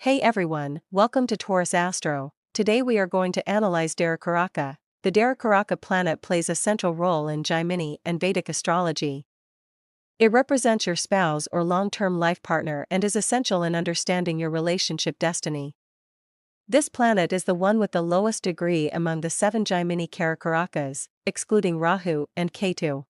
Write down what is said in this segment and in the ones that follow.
Hey everyone, welcome to Taurus Astro. Today we are going to analyze Darakaraka. The Darakaraka planet plays a central role in Jaimini and Vedic astrology. It represents your spouse or long-term life partner and is essential in understanding your relationship destiny. This planet is the one with the lowest degree among the 7 Jaimini Karakarakas, excluding Rahu and Ketu.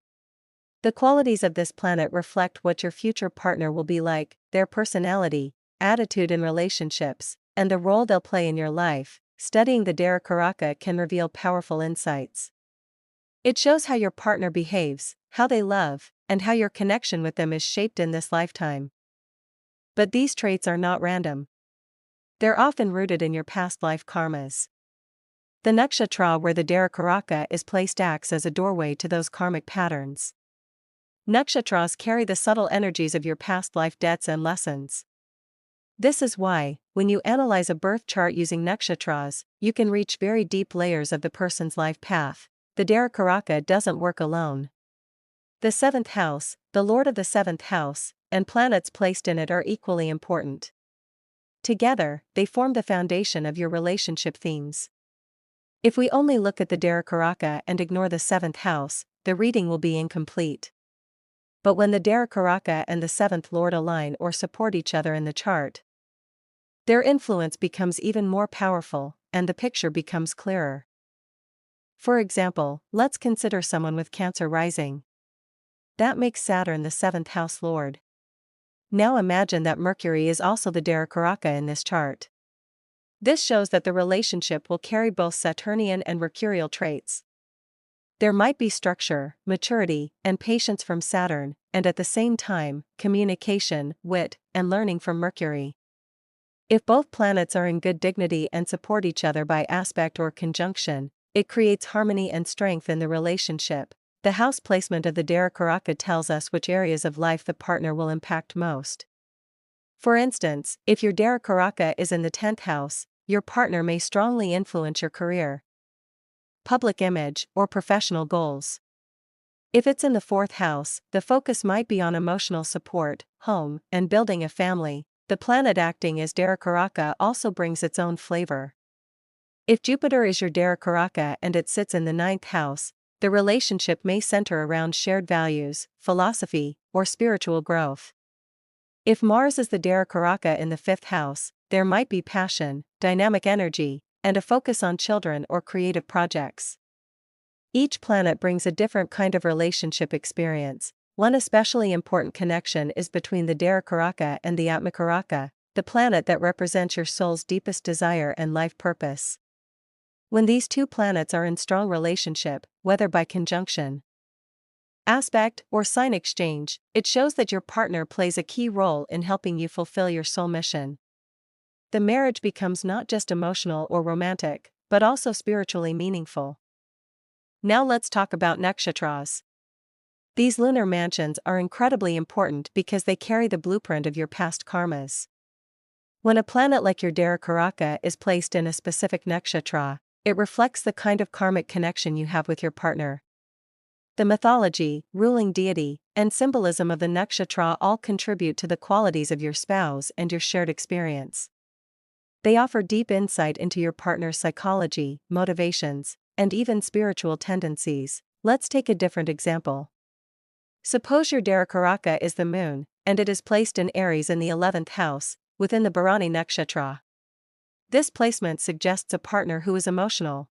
The qualities of this planet reflect what your future partner will be like, their personality, attitude in relationships, and the role they'll play in your life. Studying the Darakaraka can reveal powerful insights. It shows how your partner behaves, how they love, and how your connection with them is shaped in this lifetime. But these traits are not random. They're often rooted in your past life karmas. The Nakshatra where the Darakaraka is placed acts as a doorway to those karmic patterns. Nakshatras carry the subtle energies of your past life debts and lessons. This is why, when you analyze a birth chart using nakshatras, you can reach very deep layers of the person's life path. The Darakaraka doesn't work alone. The 7th house, the lord of the 7th house, and planets placed in it are equally important. Together, they form the foundation of your relationship themes. If we only look at the Darakaraka and ignore the 7th house, the reading will be incomplete. But when the Darakaraka and the 7th lord align or support each other in the chart, their influence becomes even more powerful, and the picture becomes clearer. For example, let's consider someone with Cancer rising. That makes Saturn the 7th house lord. Now imagine that Mercury is also the Darakaraka in this chart. This shows that the relationship will carry both Saturnian and Mercurial traits. There might be structure, maturity, and patience from Saturn, and at the same time, communication, wit, and learning from Mercury. If both planets are in good dignity and support each other by aspect or conjunction, it creates harmony and strength in the relationship. The house placement of the Darakaraka tells us which areas of life the partner will impact most. For instance, if your Darakaraka is in the 10th house, your partner may strongly influence your career, public image, or professional goals. If it's in the 4th house, the focus might be on emotional support, home, and building a family. The planet acting as Darakaraka also brings its own flavor. If Jupiter is your Darakaraka and it sits in the 9th house, the relationship may center around shared values, philosophy, or spiritual growth. If Mars is the Darakaraka in the 5th house, there might be passion, dynamic energy, and a focus on children or creative projects. Each planet brings a different kind of relationship experience. One especially important connection is between the Darakaraka and the Atmakaraka, the planet that represents your soul's deepest desire and life purpose. When these two planets are in strong relationship, whether by conjunction, aspect, or sign exchange, it shows that your partner plays a key role in helping you fulfill your soul mission. The marriage becomes not just emotional or romantic, but also spiritually meaningful. Now let's talk about nakshatras. These lunar mansions are incredibly important because they carry the blueprint of your past karmas. When a planet like your Darakaraka is placed in a specific nakshatra, it reflects the kind of karmic connection you have with your partner. The mythology, ruling deity, and symbolism of the nakshatra all contribute to the qualities of your spouse and your shared experience. They offer deep insight into your partner's psychology, motivations, and even spiritual tendencies. Let's take a different example. Suppose your Darakaraka is the moon, and it is placed in Aries in the 11th house, within the Bharani nakshatra. This placement suggests a partner who is emotional,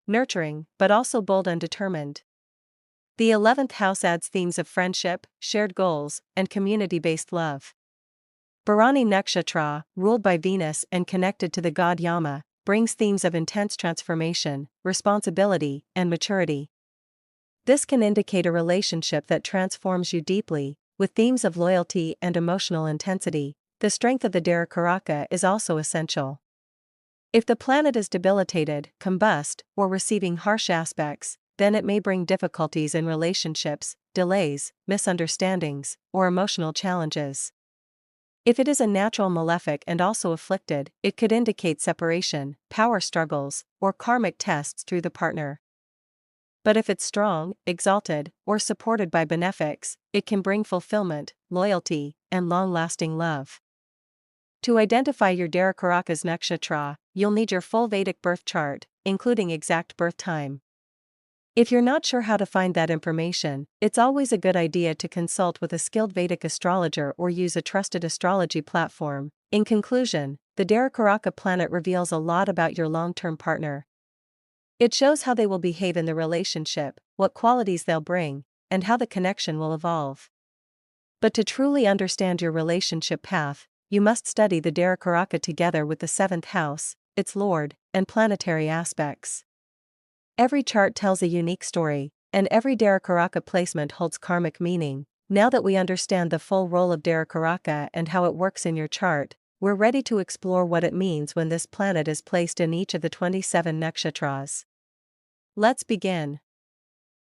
nurturing, but also bold and determined. The 11th house adds themes of friendship, shared goals, and community-based love. Bharani nakshatra, ruled by Venus and connected to the god Yama, brings themes of intense transformation, responsibility, and maturity. This can indicate a relationship that transforms you deeply, with themes of loyalty and emotional intensity. The strength of the Darakaraka is also essential. If the planet is debilitated, combust, or receiving harsh aspects, then it may bring difficulties in relationships, delays, misunderstandings, or emotional challenges. If it is a natural malefic and also afflicted, it could indicate separation, power struggles, or karmic tests through the partner. But if it's strong, exalted, or supported by benefics, it can bring fulfillment, loyalty, and long-lasting love. To identify your Darakaraka's nakshatra, you'll need your full Vedic birth chart, including exact birth time. If you're not sure how to find that information, it's always a good idea to consult with a skilled Vedic astrologer or use a trusted astrology platform. In conclusion, the Darakaraka planet reveals a lot about your long-term partner. It shows how they will behave in the relationship, what qualities they'll bring, and how the connection will evolve. But to truly understand your relationship path, you must study the Darakaraka together with the 7th house, its lord, and planetary aspects. Every chart tells a unique story, and every Darakaraka placement holds karmic meaning. Now that we understand the full role of Darakaraka and how it works in your chart, we're ready to explore what it means when this planet is placed in each of the 27 nakshatras. Let's begin.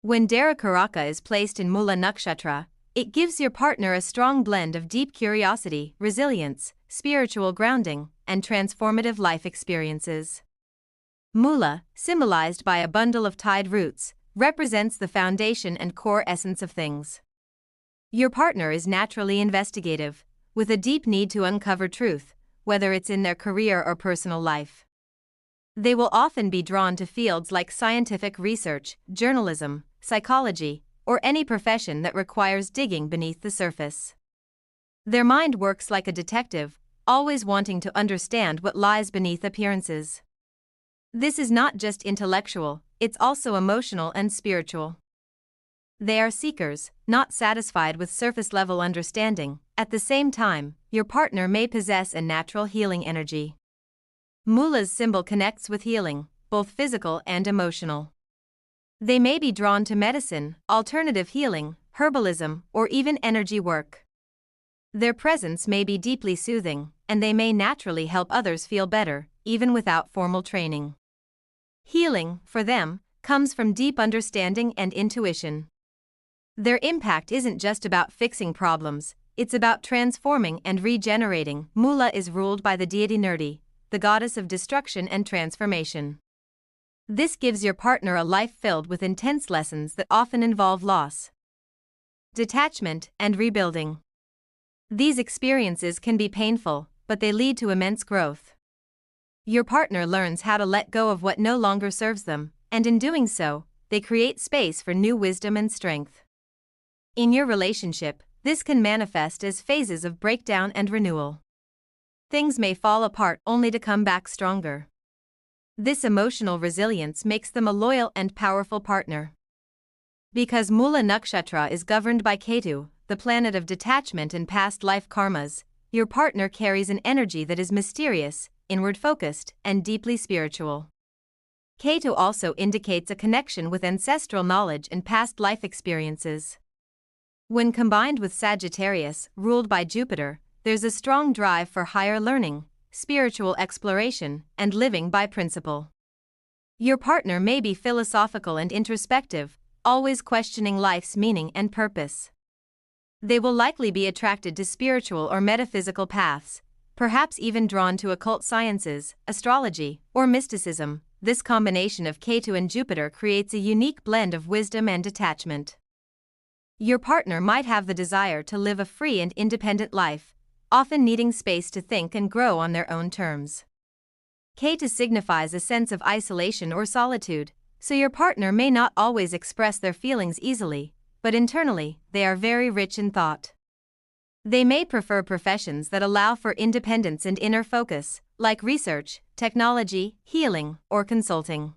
When Darakaraka is placed in Moola nakshatra, it gives your partner a strong blend of deep curiosity, resilience, spiritual grounding, and transformative life experiences. Moola, symbolized by a bundle of tied roots, represents the foundation and core essence of things. Your partner is naturally investigative, with a deep need to uncover truth, whether it's in their career or personal life. They will often be drawn to fields like scientific research, journalism, psychology, or any profession that requires digging beneath the surface. Their mind works like a detective, always wanting to understand what lies beneath appearances. This is not just intellectual, it's also emotional and spiritual. They are seekers, not satisfied with surface-level understanding. At the same time, your partner may possess a natural healing energy. Moola's symbol connects with healing, both physical and emotional. They may be drawn to medicine, alternative healing, herbalism, or even energy work. Their presence may be deeply soothing, and they may naturally help others feel better, even without formal training. Healing, for them, comes from deep understanding and intuition. Their impact isn't just about fixing problems, it's about transforming and regenerating. Moola is ruled by the deity Nirti, the goddess of destruction and transformation. This gives your partner a life filled with intense lessons that often involve loss, detachment, and rebuilding. These experiences can be painful, but they lead to immense growth. Your partner learns how to let go of what no longer serves them, and in doing so, they create space for new wisdom and strength. In your relationship, this can manifest as phases of breakdown and renewal. Things may fall apart only to come back stronger. This emotional resilience makes them a loyal and powerful partner. Because Moola nakshatra is governed by Ketu, the planet of detachment and past life karmas, your partner carries an energy that is mysterious, inward-focused, and deeply spiritual. Ketu also indicates a connection with ancestral knowledge and past life experiences. When combined with Sagittarius, ruled by Jupiter, there's a strong drive for higher learning, spiritual exploration, and living by principle. Your partner may be philosophical and introspective, always questioning life's meaning and purpose. They will likely be attracted to spiritual or metaphysical paths, perhaps even drawn to occult sciences, astrology, or mysticism. This combination of Ketu and Jupiter creates a unique blend of wisdom and detachment. Your partner might have the desire to live a free and independent life, often needing space to think and grow on their own terms. Ketu signifies a sense of isolation or solitude, so your partner may not always express their feelings easily, but internally, they are very rich in thought. They may prefer professions that allow for independence and inner focus, like research, technology, healing, or consulting.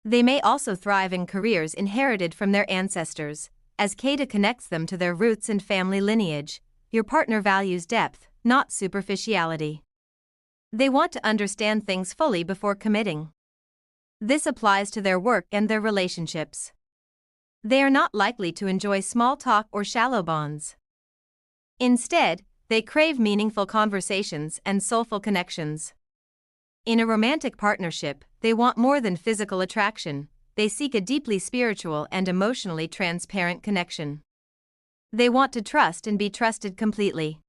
They may also thrive in careers inherited from their ancestors, as Ketu connects them to their roots and family lineage. Your partner values depth, not superficiality. They want to understand things fully before committing. This applies to their work and their relationships. They are not likely to enjoy small talk or shallow bonds. Instead, they crave meaningful conversations and soulful connections. In a romantic partnership, they want more than physical attraction. They seek a deeply spiritual and emotionally transparent connection. They want to trust and be trusted completely.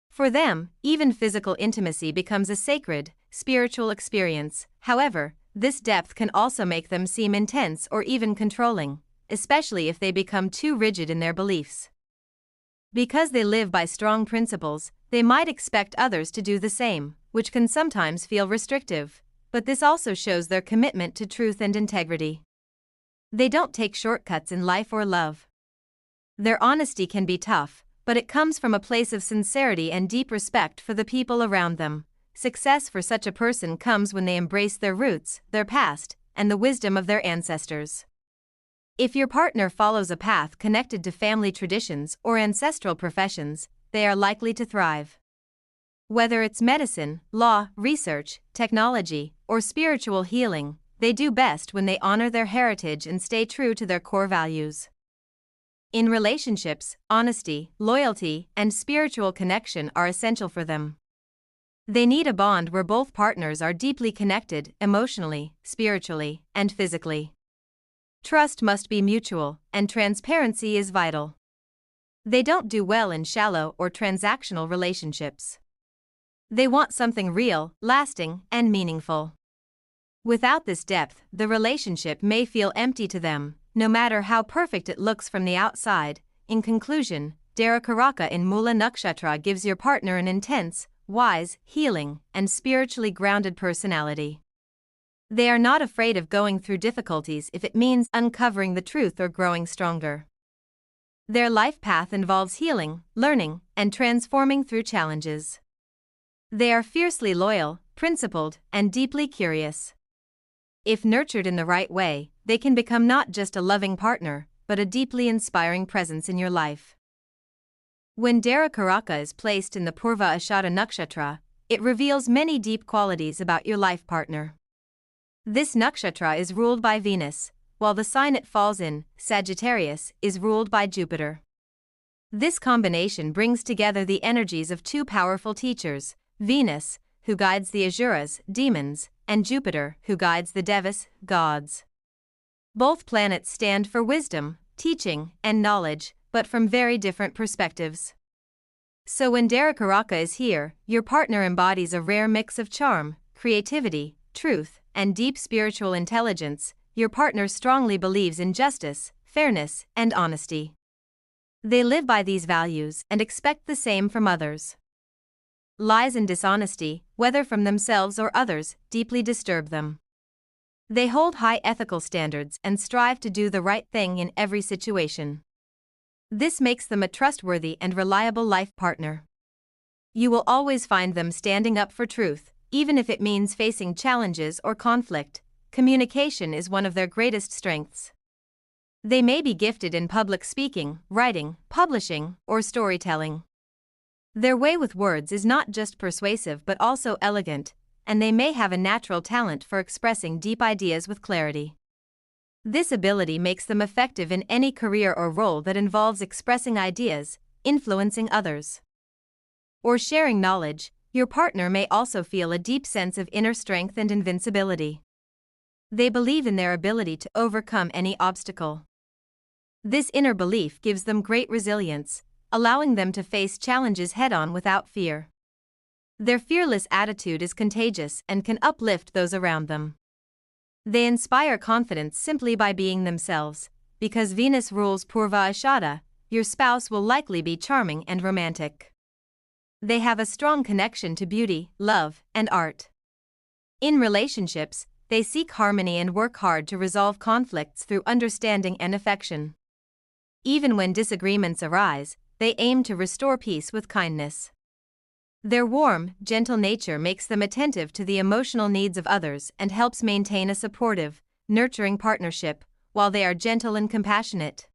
For them, even physical intimacy becomes a sacred, spiritual experience. However, this depth can also make them seem intense or even controlling, especially if they become too rigid in their beliefs. Because they live by strong principles, They might expect others to do the same, which can sometimes feel restrictive, but this also shows their commitment to truth and integrity. They don't take shortcuts in life or love. Their honesty can be tough, but it comes from a place of sincerity and deep respect for the people around them. Success for such a person comes when they embrace their roots, their past, and the wisdom of their ancestors. If your partner follows a path connected to family traditions or ancestral professions, they are likely to thrive. Whether it's medicine, law, research, technology, or spiritual healing, they do best when they honor their heritage and stay true to their core values. In relationships, honesty, loyalty, and spiritual connection are essential for them. They need a bond where both partners are deeply connected emotionally, spiritually, and physically. Trust must be mutual, and transparency is vital. They don't do well in shallow or transactional relationships. They want something real, lasting, and meaningful. Without this depth, the relationship may feel empty to them, no matter how perfect it looks from the outside. In conclusion, Darakaraka in Moola Nakshatra gives your partner an intense, wise, healing, and spiritually grounded personality. They are not afraid of going through difficulties if it means uncovering the truth or growing stronger. Their life path involves healing, learning, and transforming through challenges. They are fiercely loyal, principled, and deeply curious. If nurtured in the right way, they can become not just a loving partner, but a deeply inspiring presence in your life. When Darakaraka is placed in the Purva Ashada nakshatra, it reveals many deep qualities about your life partner. This nakshatra is ruled by Venus, while the sign it falls in, Sagittarius, is ruled by Jupiter. This combination brings together the energies of two powerful teachers, Venus, who guides the Asuras, demons, and Jupiter, who guides the Devas, gods. Both planets stand for wisdom, teaching, and knowledge, but from very different perspectives. So when Darakaraka is here, your partner embodies a rare mix of charm, creativity, truth, and deep spiritual intelligence. Your partner strongly believes in justice, fairness, and honesty. They live by these values and expect the same from others. Lies and dishonesty, whether from themselves or others, deeply disturb them. They hold high ethical standards and strive to do the right thing in every situation. This makes them a trustworthy and reliable life partner. You will always find them standing up for truth, even if it means facing challenges or conflict. Communication is one of their greatest strengths. They may be gifted in public speaking, writing, publishing, or storytelling. Their way with words is not just persuasive but also elegant, and they may have a natural talent for expressing deep ideas with clarity. This ability makes them effective in any career or role that involves expressing ideas, influencing others, or sharing knowledge. Your partner may also feel a deep sense of inner strength and invincibility. They believe in their ability to overcome any obstacle. This inner belief gives them great resilience, allowing them to face challenges head-on without fear. Their fearless attitude is contagious and can uplift those around them. They inspire confidence simply by being themselves. Because Venus rules Purva Ashada, your spouse will likely be charming and romantic. They have a strong connection to beauty, love, and art. In relationships, they seek harmony and work hard to resolve conflicts through understanding and affection. Even when disagreements arise, they aim to restore peace with kindness. Their warm, gentle nature makes them attentive to the emotional needs of others and helps maintain a supportive, nurturing partnership, while they are gentle and compassionate.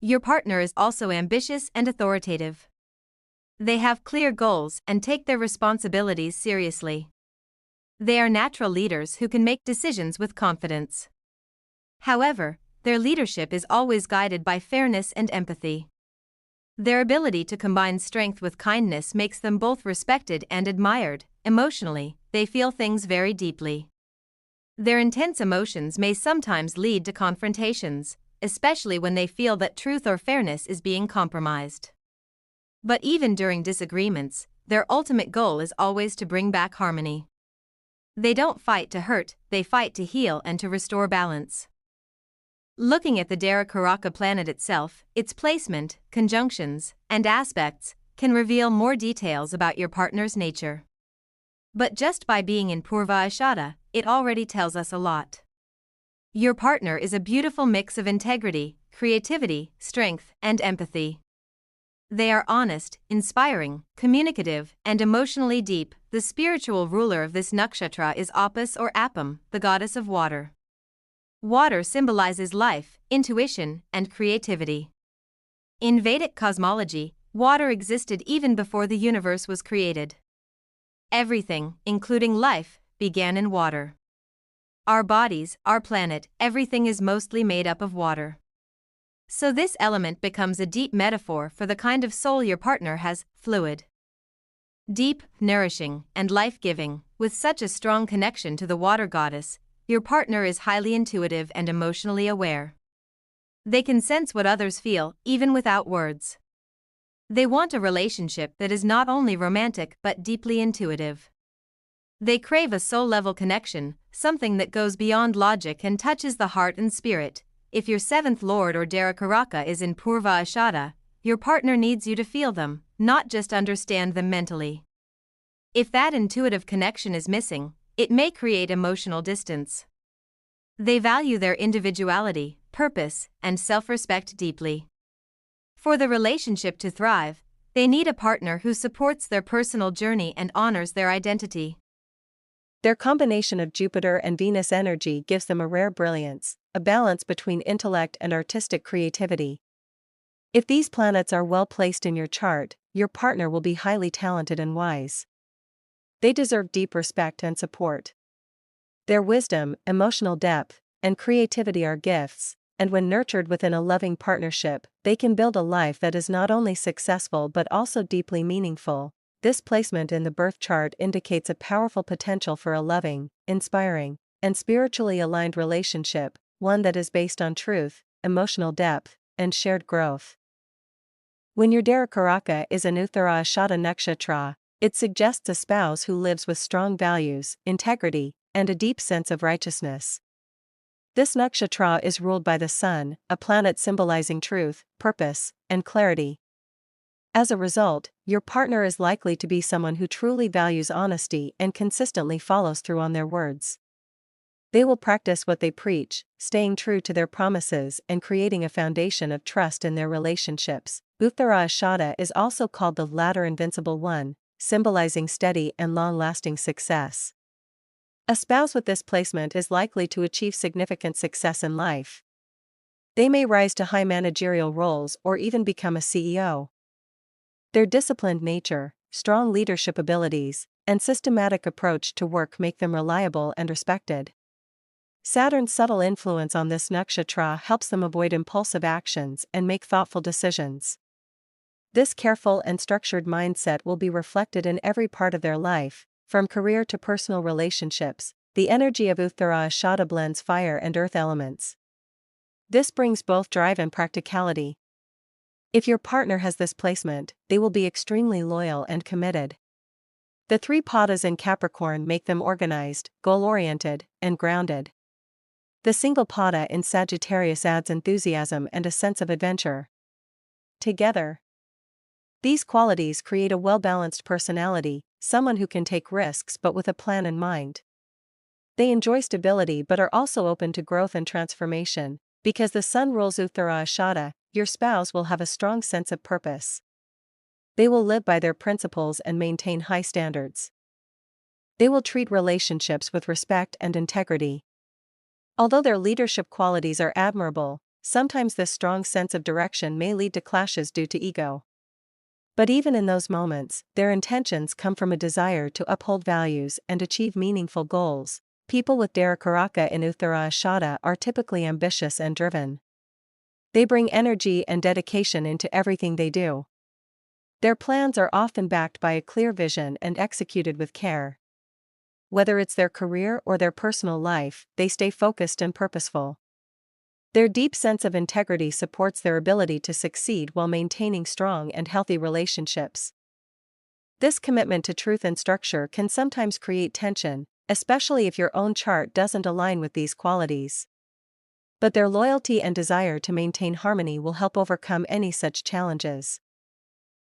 Your partner is also ambitious and authoritative. They have clear goals and take their responsibilities seriously. They are natural leaders who can make decisions with confidence. However, their leadership is always guided by fairness and empathy. Their ability to combine strength with kindness makes them both respected and admired. Emotionally, they feel things very deeply. Their intense emotions may sometimes lead to confrontations, especially when they feel that truth or fairness is being compromised. But even during disagreements, their ultimate goal is always to bring back harmony. They don't fight to hurt, they fight to heal and to restore balance. Looking at the Darakaraka planet itself, its placement, conjunctions, and aspects, can reveal more details about your partner's nature. But just by being in Purva Ashada, it already tells us a lot. Your partner is a beautiful mix of integrity, creativity, strength, and empathy. They are honest, inspiring, communicative, and emotionally deep. The spiritual ruler of this nakshatra is Apis or Appam, the goddess of water. Water symbolizes life, intuition, and creativity. In Vedic cosmology, water existed even before the universe was created. Everything, including life, began in water. Our bodies, our planet, everything is mostly made up of water. So this element becomes a deep metaphor for the kind of soul your partner has, fluid, deep, nourishing, and life-giving. With such a strong connection to the water goddess, your partner is highly intuitive and emotionally aware. They can sense what others feel, even without words. They want a relationship that is not only romantic but deeply intuitive. They crave a soul-level connection, something that goes beyond logic and touches the heart and spirit. If your seventh lord or Darakaraka is in Purva Ashada, your partner needs you to feel them, not just understand them mentally. If that intuitive connection is missing, it may create emotional distance. They value their individuality, purpose, and self-respect deeply. For the relationship to thrive, they need a partner who supports their personal journey and honors their identity. Their combination of Jupiter and Venus energy gives them a rare brilliance, a balance between intellect and artistic creativity. If these planets are well placed in your chart, your partner will be highly talented and wise. They deserve deep respect and support. Their wisdom, emotional depth, and creativity are gifts, and when nurtured within a loving partnership, they can build a life that is not only successful but also deeply meaningful. This placement in the birth chart indicates a powerful potential for a loving, inspiring, and spiritually aligned relationship, one that is based on truth, emotional depth, and shared growth. When your Darakaraka is an Uttara Ashada nakshatra, it suggests a spouse who lives with strong values, integrity, and a deep sense of righteousness. This nakshatra is ruled by the sun, a planet symbolizing truth, purpose, and clarity. As a result, your partner is likely to be someone who truly values honesty and consistently follows through on their words. They will practice what they preach, staying true to their promises and creating a foundation of trust in their relationships. Uttara Ashada is also called the latter invincible one, symbolizing steady and long-lasting success. A spouse with this placement is likely to achieve significant success in life. They may rise to high managerial roles or even become a CEO. Their disciplined nature, strong leadership abilities, and systematic approach to work make them reliable and respected. Saturn's subtle influence on this nakshatra helps them avoid impulsive actions and make thoughtful decisions. This careful and structured mindset will be reflected in every part of their life, from career to personal relationships. The energy of Uttara Ashada blends fire and earth elements. This brings both drive and practicality. If your partner has this placement, they will be extremely loyal and committed. The three padas in Capricorn make them organized, goal-oriented, and grounded. The single pada in Sagittarius adds enthusiasm and a sense of adventure. Together, these qualities create a well-balanced personality, someone who can take risks but with a plan in mind. They enjoy stability but are also open to growth and transformation. Because the sun rules Uttara Ashada, your spouse will have a strong sense of purpose. They will live by their principles and maintain high standards. They will treat relationships with respect and integrity. Although their leadership qualities are admirable, sometimes this strong sense of direction may lead to clashes due to ego. But even in those moments, their intentions come from a desire to uphold values and achieve meaningful goals. People with Darakaraka in Uttara Ashada are typically ambitious and driven. They bring energy and dedication into everything they do. Their plans are often backed by a clear vision and executed with care. Whether it's their career or their personal life, they stay focused and purposeful. Their deep sense of integrity supports their ability to succeed while maintaining strong and healthy relationships. This commitment to truth and structure can sometimes create tension, especially if your own chart doesn't align with these qualities. But their loyalty and desire to maintain harmony will help overcome any such challenges.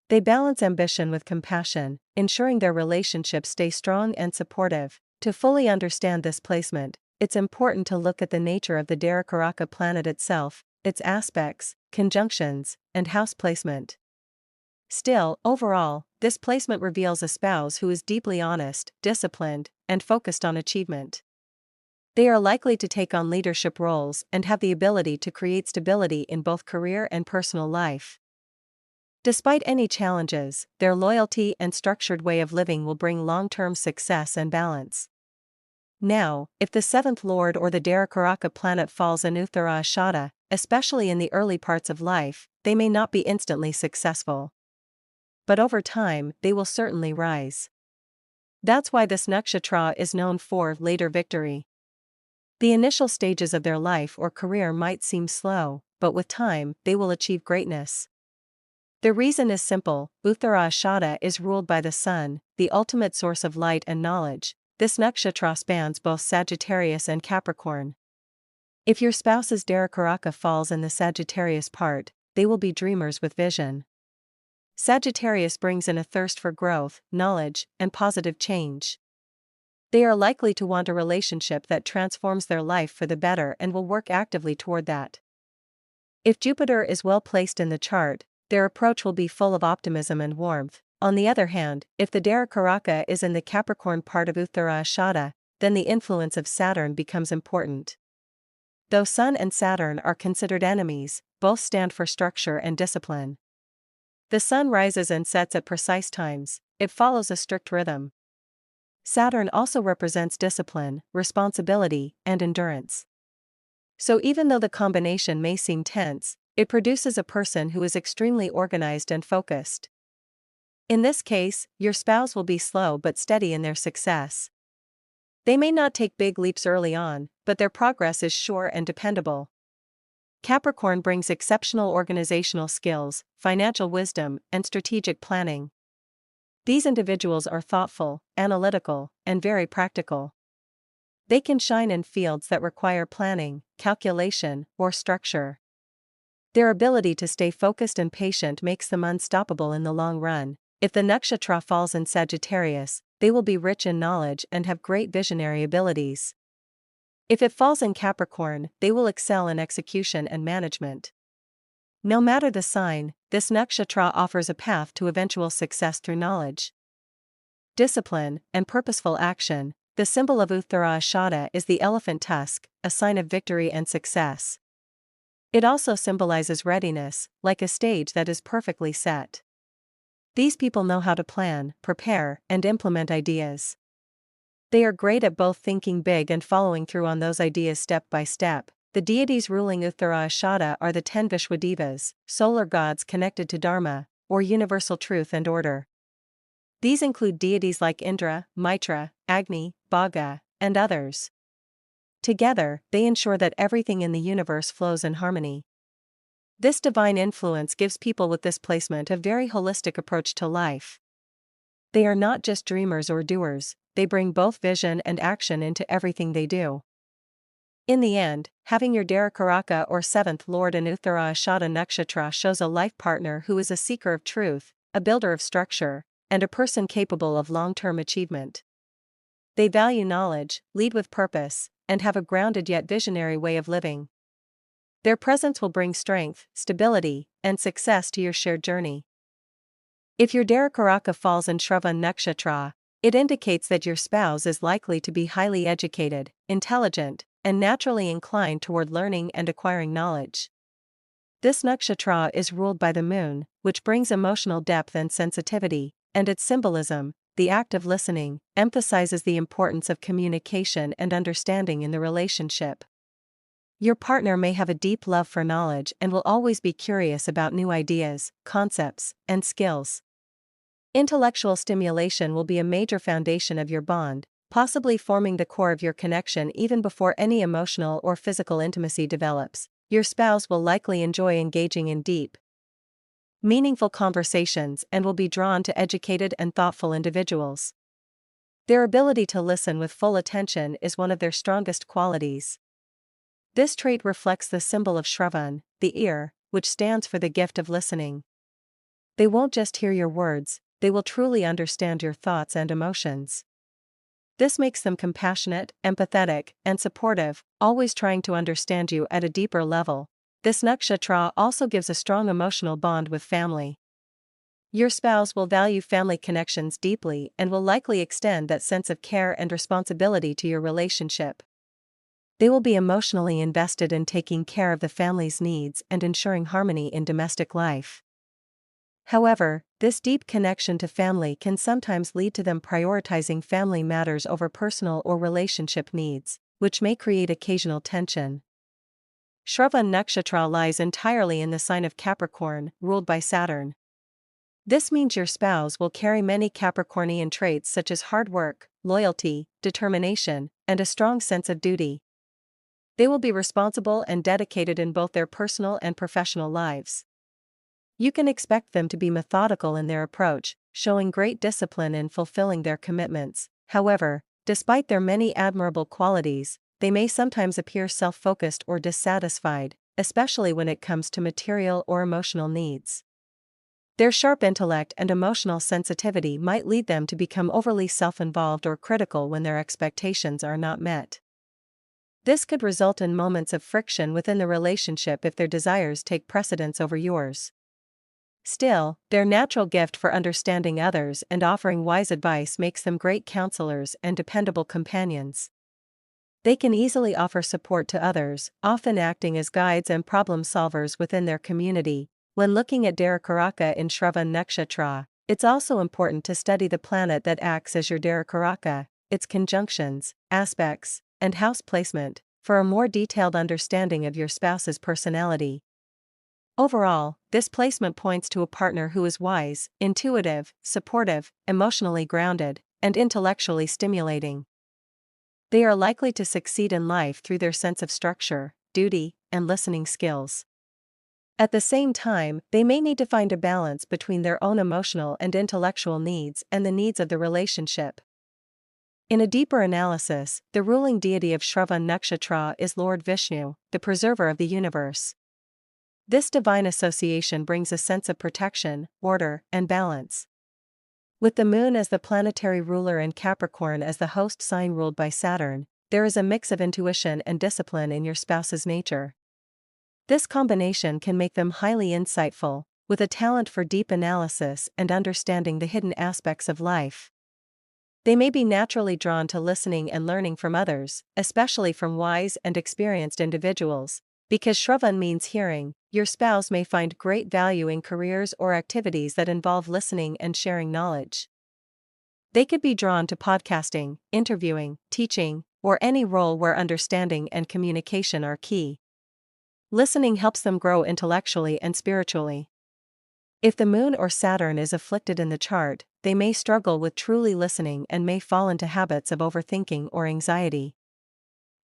They balance ambition with compassion, ensuring their relationships stay strong and supportive. To fully understand this placement, it's important to look at the nature of the Darakaraka planet itself, its aspects, conjunctions, and house placement. Still, overall, this placement reveals a spouse who is deeply honest, disciplined, and focused on achievement. They are likely to take on leadership roles and have the ability to create stability in both career and personal life. Despite any challenges, their loyalty and structured way of living will bring long-term success and balance. Now, if the seventh lord or the Darakaraka planet falls in Uttara Ashada, especially in the early parts of life, they may not be instantly successful. But over time, they will certainly rise. That's why this nakshatra is known for later victory. The initial stages of their life or career might seem slow, but with time, they will achieve greatness. The reason is simple: Uttara Ashada is ruled by the sun, the ultimate source of light and knowledge. This nakshatra spans both Sagittarius and Capricorn. If your spouse's Darakaraka falls in the Sagittarius part, they will be dreamers with vision. Sagittarius brings in a thirst for growth, knowledge, and positive change. They are likely to want a relationship that transforms their life for the better and will work actively toward that. If Jupiter is well placed in the chart, their approach will be full of optimism and warmth. On the other hand, if the Darakaraka is in the Capricorn part of Uttara Ashada, then the influence of Saturn becomes important. Though Sun and Saturn are considered enemies, both stand for structure and discipline. The Sun rises and sets at precise times, it follows a strict rhythm. Saturn also represents discipline, responsibility, and endurance. So even though the combination may seem tense, it produces a person who is extremely organized and focused. In this case, your spouse will be slow but steady in their success. They may not take big leaps early on, but their progress is sure and dependable. Capricorn brings exceptional organizational skills, financial wisdom, and strategic planning. These individuals are thoughtful, analytical, and very practical. They can shine in fields that require planning, calculation, or structure. Their ability to stay focused and patient makes them unstoppable in the long run. If the nakshatra falls in Sagittarius, they will be rich in knowledge and have great visionary abilities. If it falls in Capricorn, they will excel in execution and management. No matter the sign, this nakshatra offers a path to eventual success through knowledge, discipline, and purposeful action. The symbol of Uttara Ashada is the elephant tusk, a sign of victory and success. It also symbolizes readiness, like a stage that is perfectly set. These people know how to plan, prepare, and implement ideas. They are great at both thinking big and following through on those ideas step by step. The deities ruling Uttara Ashada are the 10 Vishwadevas, solar gods connected to Dharma, or universal truth and order. These include deities like Indra, Mitra, Agni, Bhaga, and others. Together, they ensure that everything in the universe flows in harmony. This divine influence gives people with this placement a very holistic approach to life. They are not just dreamers or doers, they bring both vision and action into everything they do. In the end, having your Darakaraka or seventh lord in Uttara Ashada nakshatra shows a life partner who is a seeker of truth, a builder of structure, and a person capable of long-term achievement. They value knowledge, lead with purpose, and have a grounded yet visionary way of living. Their presence will bring strength, stability, and success to your shared journey. If your Darakaraka falls in Shravana nakshatra, it indicates that your spouse is likely to be highly educated, intelligent, and naturally inclined toward learning and acquiring knowledge. This nakshatra is ruled by the moon, which brings emotional depth and sensitivity, and its symbolism, the act of listening, emphasizes the importance of communication and understanding in the relationship. Your partner may have a deep love for knowledge and will always be curious about new ideas, concepts, and skills. Intellectual stimulation will be a major foundation of your bond, possibly forming the core of your connection even before any emotional or physical intimacy develops. Your spouse will likely enjoy engaging in deep, meaningful conversations and will be drawn to educated and thoughtful individuals. Their ability to listen with full attention is one of their strongest qualities. This trait reflects the symbol of Shravana, the ear, which stands for the gift of listening. They won't just hear your words, they will truly understand your thoughts and emotions. This makes them compassionate, empathetic, and supportive, always trying to understand you at a deeper level. This nakshatra also gives a strong emotional bond with family. Your spouse will value family connections deeply and will likely extend that sense of care and responsibility to your relationship. They will be emotionally invested in taking care of the family's needs and ensuring harmony in domestic life. However, this deep connection to family can sometimes lead to them prioritizing family matters over personal or relationship needs, which may create occasional tension. Shravana nakshatra lies entirely in the sign of Capricorn, ruled by Saturn. This means your spouse will carry many Capricornian traits such as hard work, loyalty, determination, and a strong sense of duty. They will be responsible and dedicated in both their personal and professional lives. You can expect them to be methodical in their approach, showing great discipline in fulfilling their commitments. However, despite their many admirable qualities, they may sometimes appear self-focused or dissatisfied, especially when it comes to material or emotional needs. Their sharp intellect and emotional sensitivity might lead them to become overly self-involved or critical when their expectations are not met. This could result in moments of friction within the relationship if their desires take precedence over yours. Still, their natural gift for understanding others and offering wise advice makes them great counselors and dependable companions. They can easily offer support to others, often acting as guides and problem solvers within their community. When looking at Darakaraka in Shravana nakshatra, it's also important to study the planet that acts as your Darakaraka, its conjunctions, aspects, and house placement, for a more detailed understanding of your spouse's personality. Overall, this placement points to a partner who is wise, intuitive, supportive, emotionally grounded, and intellectually stimulating. They are likely to succeed in life through their sense of structure, duty, and listening skills. At the same time, they may need to find a balance between their own emotional and intellectual needs and the needs of the relationship. In a deeper analysis, the ruling deity of Shravana nakshatra is Lord Vishnu, the preserver of the universe. This divine association brings a sense of protection, order, and balance. With the moon as the planetary ruler and Capricorn as the host sign ruled by Saturn, there is a mix of intuition and discipline in your spouse's nature. This combination can make them highly insightful, with a talent for deep analysis and understanding the hidden aspects of life. They may be naturally drawn to listening and learning from others, especially from wise and experienced individuals. Because Shravan means hearing, your spouse may find great value in careers or activities that involve listening and sharing knowledge. They could be drawn to podcasting, interviewing, teaching, or any role where understanding and communication are key. Listening helps them grow intellectually and spiritually. If the moon or Saturn is afflicted in the chart, they may struggle with truly listening and may fall into habits of overthinking or anxiety.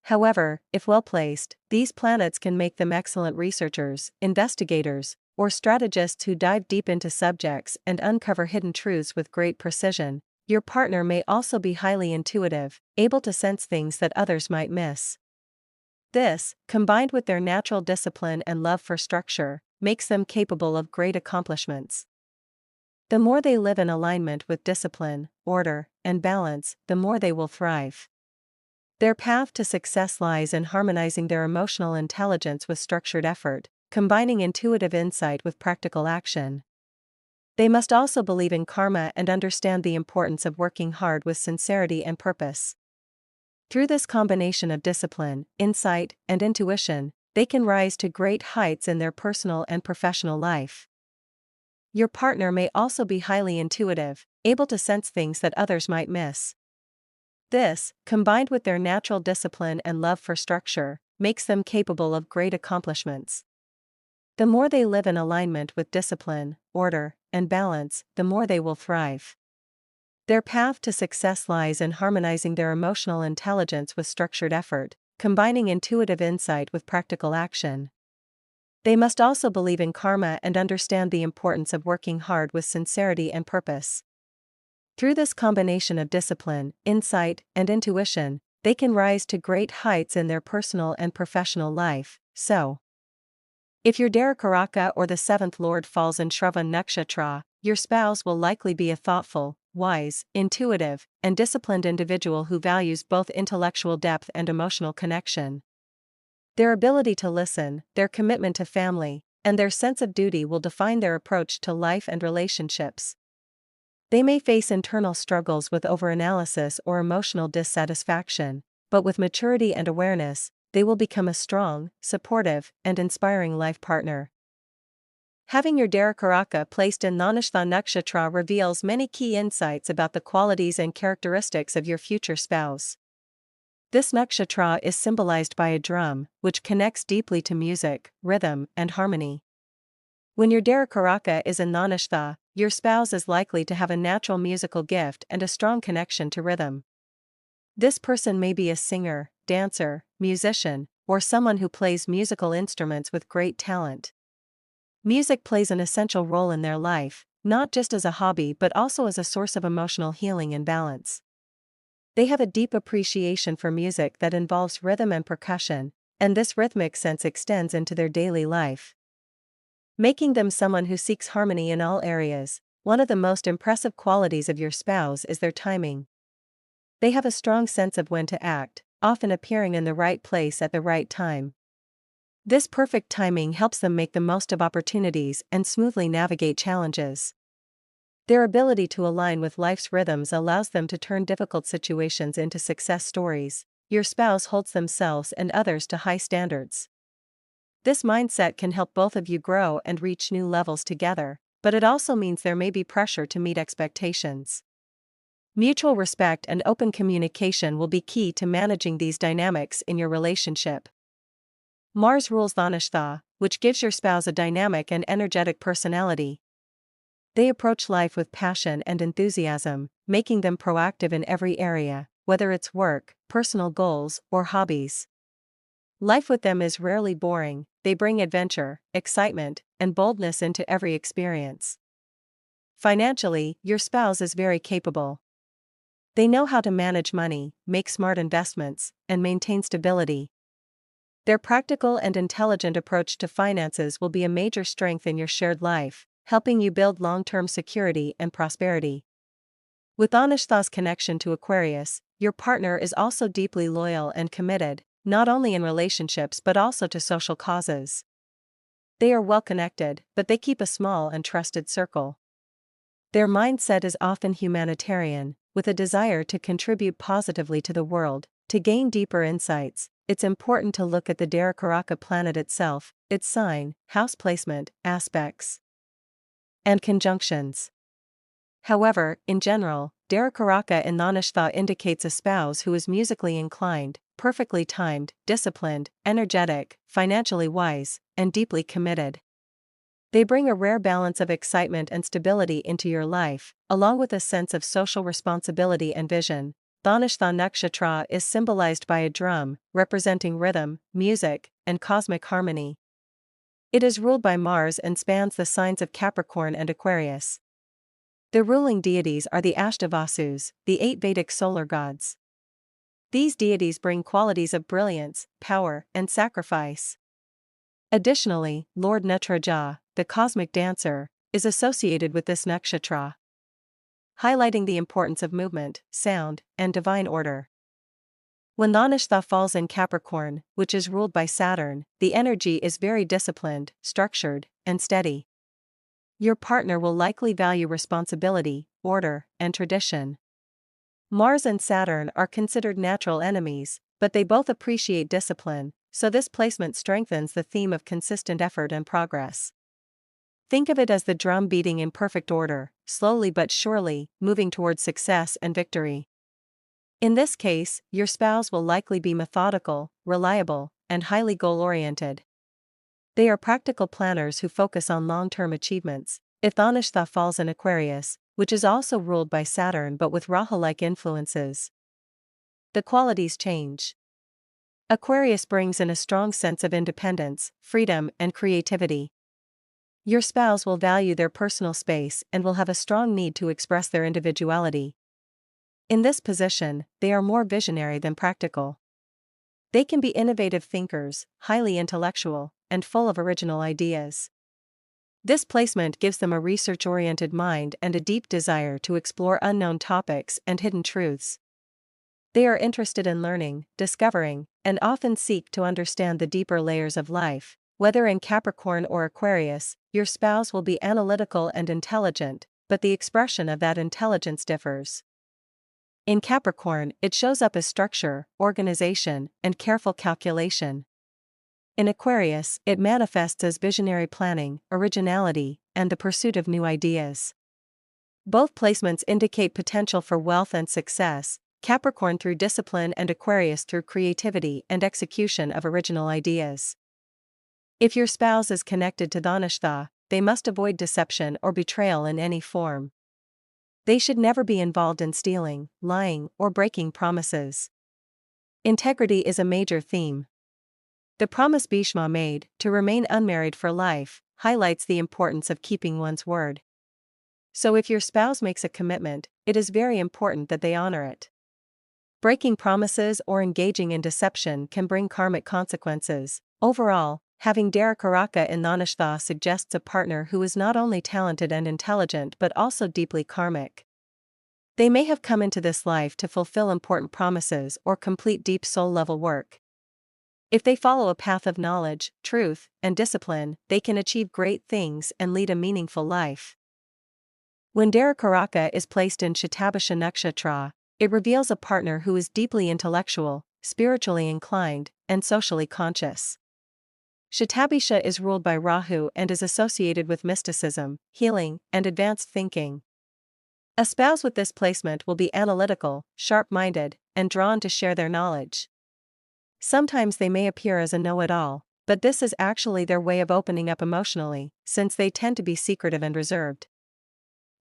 However, if well placed, these planets can make them excellent researchers, investigators, or strategists who dive deep into subjects and uncover hidden truths with great precision. Your partner may also be highly intuitive, able to sense things that others might miss. This, combined with their natural discipline and love for structure, makes them capable of great accomplishments. The more they live in alignment with discipline, order, and balance, the more they will thrive. Their path to success lies in harmonizing their emotional intelligence with structured effort, combining intuitive insight with practical action. They must also believe in karma and understand the importance of working hard with sincerity and purpose. Through this combination of discipline, insight, and intuition, they can rise to great heights in their personal and professional life. Your partner may also be highly intuitive, able to sense things that others might miss. This, combined with their natural discipline and love for structure, makes them capable of great accomplishments. The more they live in alignment with discipline, order, and balance, the more they will thrive. Their path to success lies in harmonizing their emotional intelligence with structured effort, combining intuitive insight with practical action. They must also believe in karma and understand the importance of working hard with sincerity and purpose. Through this combination of discipline, insight, and intuition, they can rise to great heights in their personal and professional life. So, If your Darakaraka or the seventh lord falls in Shravana Nakshatra, your spouse will likely be a thoughtful, wise, intuitive, and disciplined individual who values both intellectual depth and emotional connection. Their ability to listen, their commitment to family, and their sense of duty will define their approach to life and relationships. They may face internal struggles with overanalysis or emotional dissatisfaction, but with maturity and awareness, they will become a strong, supportive, and inspiring life partner. Having your Darakaraka placed in Dhanishta Nakshatra reveals many key insights about the qualities and characteristics of your future spouse. This nakshatra is symbolized by a drum, which connects deeply to music, rhythm, and harmony. When your Darakaraka is in Dhanishta, your spouse is likely to have a natural musical gift and a strong connection to rhythm. This person may be a singer, dancer, musician, or someone who plays musical instruments with great talent. Music plays an essential role in their life, not just as a hobby but also as a source of emotional healing and balance. They have a deep appreciation for music that involves rhythm and percussion, and this rhythmic sense extends into their daily life, making them someone who seeks harmony in all areas. One of the most impressive qualities of your spouse is their timing. They have a strong sense of when to act, often appearing in the right place at the right time. This perfect timing helps them make the most of opportunities and smoothly navigate challenges. Their ability to align with life's rhythms allows them to turn difficult situations into success stories. Your spouse holds themselves and others to high standards. This mindset can help both of you grow and reach new levels together, but it also means there may be pressure to meet expectations. Mutual respect and open communication will be key to managing these dynamics in your relationship. Mars rules Dhanishta, which gives your spouse a dynamic and energetic personality. They approach life with passion and enthusiasm, making them proactive in every area, whether it's work, personal goals, or hobbies. Life with them is rarely boring. They bring adventure, excitement, and boldness into every experience. Financially, your spouse is very capable. They know how to manage money, make smart investments, and maintain stability. Their practical and intelligent approach to finances will be a major strength in your shared life, helping you build long-term security and prosperity. With Dhanishta's connection to Aquarius, your partner is also deeply loyal and committed, not only in relationships but also to social causes. They are well connected, but they keep a small and trusted circle. Their mindset is often humanitarian, with a desire to contribute positively to the world. To gain deeper insights, it's important to look at the Darakaraka planet itself, its sign, house placement, aspects, and conjunctions. However, in general, Darakaraka in Dhanishta indicates a spouse who is musically inclined, perfectly timed, disciplined, energetic, financially wise, and deeply committed. They bring a rare balance of excitement and stability into your life, along with a sense of social responsibility and vision. Dhanishta Nakshatra is symbolized by a drum, representing rhythm, music, and cosmic harmony. It is ruled by Mars and spans the signs of Capricorn and Aquarius. The ruling deities are the Ashtavasus, the 8 Vedic solar gods. These deities bring qualities of brilliance, power, and sacrifice. Additionally, Lord Natraja, the cosmic dancer, is associated with this nakshatra, highlighting the importance of movement, sound, and divine order. When Dhanishta falls in Capricorn, which is ruled by Saturn, the energy is very disciplined, structured, and steady. Your partner will likely value responsibility, order, and tradition. Mars and Saturn are considered natural enemies, but they both appreciate discipline, so this placement strengthens the theme of consistent effort and progress. Think of it as the drum beating in perfect order, slowly but surely, moving towards success and victory. In this case, your spouse will likely be methodical, reliable, and highly goal-oriented. They are practical planners who focus on long-term achievements. If Dhanishta falls in Aquarius, which is also ruled by Saturn but with Rahu-like influences, the qualities change. Aquarius brings in a strong sense of independence, freedom, and creativity. Your spouse will value their personal space and will have a strong need to express their individuality. In this position, they are more visionary than practical. They can be innovative thinkers, highly intellectual, and full of original ideas. This placement gives them a research-oriented mind and a deep desire to explore unknown topics and hidden truths. They are interested in learning, discovering, and often seek to understand the deeper layers of life. Whether in Capricorn or Aquarius, your spouse will be analytical and intelligent, but the expression of that intelligence differs. In Capricorn, it shows up as structure, organization, and careful calculation. In Aquarius, it manifests as visionary planning, originality, and the pursuit of new ideas. Both placements indicate potential for wealth and success, Capricorn through discipline and Aquarius through creativity and execution of original ideas. If your spouse is connected to Dhanishta, they must avoid deception or betrayal in any form. They should never be involved in stealing, lying, or breaking promises. Integrity is a major theme. The promise Bhishma made, to remain unmarried for life, highlights the importance of keeping one's word. So if your spouse makes a commitment, it is very important that they honor it. Breaking promises or engaging in deception can bring karmic consequences. Overall, having Darakaraka in Dhanishta suggests a partner who is not only talented and intelligent but also deeply karmic. They may have come into this life to fulfill important promises or complete deep soul-level work. If they follow a path of knowledge, truth, and discipline, they can achieve great things and lead a meaningful life. When Darakaraka is placed in Shatabisha Nakshatra, it reveals a partner who is deeply intellectual, spiritually inclined, and socially conscious. Shatabisha is ruled by Rahu and is associated with mysticism, healing, and advanced thinking. A spouse with this placement will be analytical, sharp-minded, and drawn to share their knowledge. Sometimes they may appear as a know-it-all, but this is actually their way of opening up emotionally, since they tend to be secretive and reserved.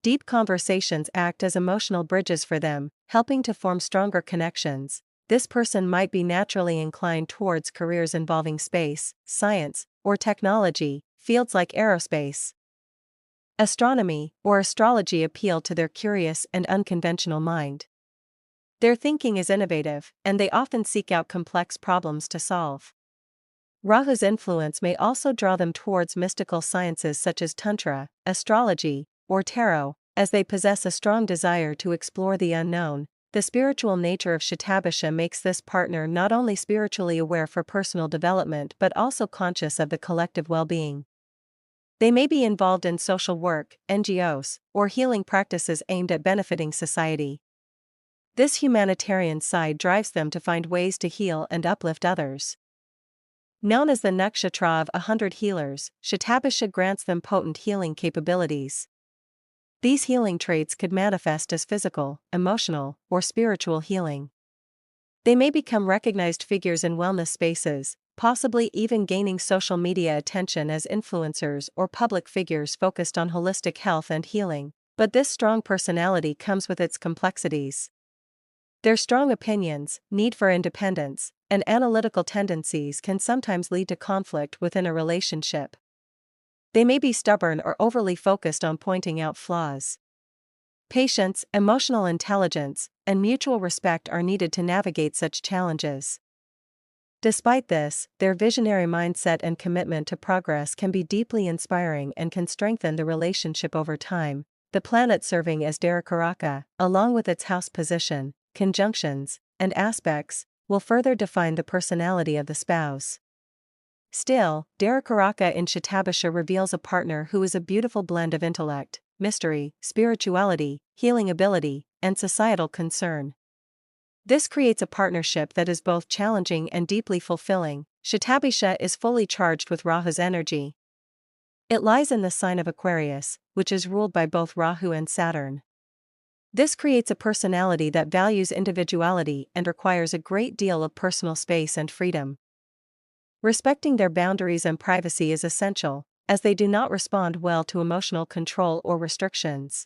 Deep conversations act as emotional bridges for them, helping to form stronger connections. This person might be naturally inclined towards careers involving space, science, or technology, fields like aerospace. Astronomy or astrology appeal to their curious and unconventional mind. Their thinking is innovative, and they often seek out complex problems to solve. Rahu's influence may also draw them towards mystical sciences such as Tantra, astrology, or tarot, as they possess a strong desire to explore the unknown. The spiritual nature of Shatabisha makes this partner not only spiritually aware for personal development but also conscious of the collective well-being. They may be involved in social work, NGOs, or healing practices aimed at benefiting society. This humanitarian side drives them to find ways to heal and uplift others. Known as the Nakshatra of 100 healers, Shatabisha grants them potent healing capabilities. These healing traits could manifest as physical, emotional, or spiritual healing. They may become recognized figures in wellness spaces, possibly even gaining social media attention as influencers or public figures focused on holistic health and healing. But this strong personality comes with its complexities. Their strong opinions, need for independence, and analytical tendencies can sometimes lead to conflict within a relationship. They may be stubborn or overly focused on pointing out flaws. Patience, emotional intelligence, and mutual respect are needed to navigate such challenges. Despite this, their visionary mindset and commitment to progress can be deeply inspiring and can strengthen the relationship over time. The planet serving as Darakaraka, along with its house position, conjunctions, and aspects, will further define the personality of the spouse. Still, Darakaraka in Shatabisha reveals a partner who is a beautiful blend of intellect, mystery, spirituality, healing ability, and societal concern. This creates a partnership that is both challenging and deeply fulfilling. Shatabisha is fully charged with Rahu's energy. It lies in the sign of Aquarius, which is ruled by both Rahu and Saturn. This creates a personality that values individuality and requires a great deal of personal space and freedom. Respecting their boundaries and privacy is essential, as they do not respond well to emotional control or restrictions.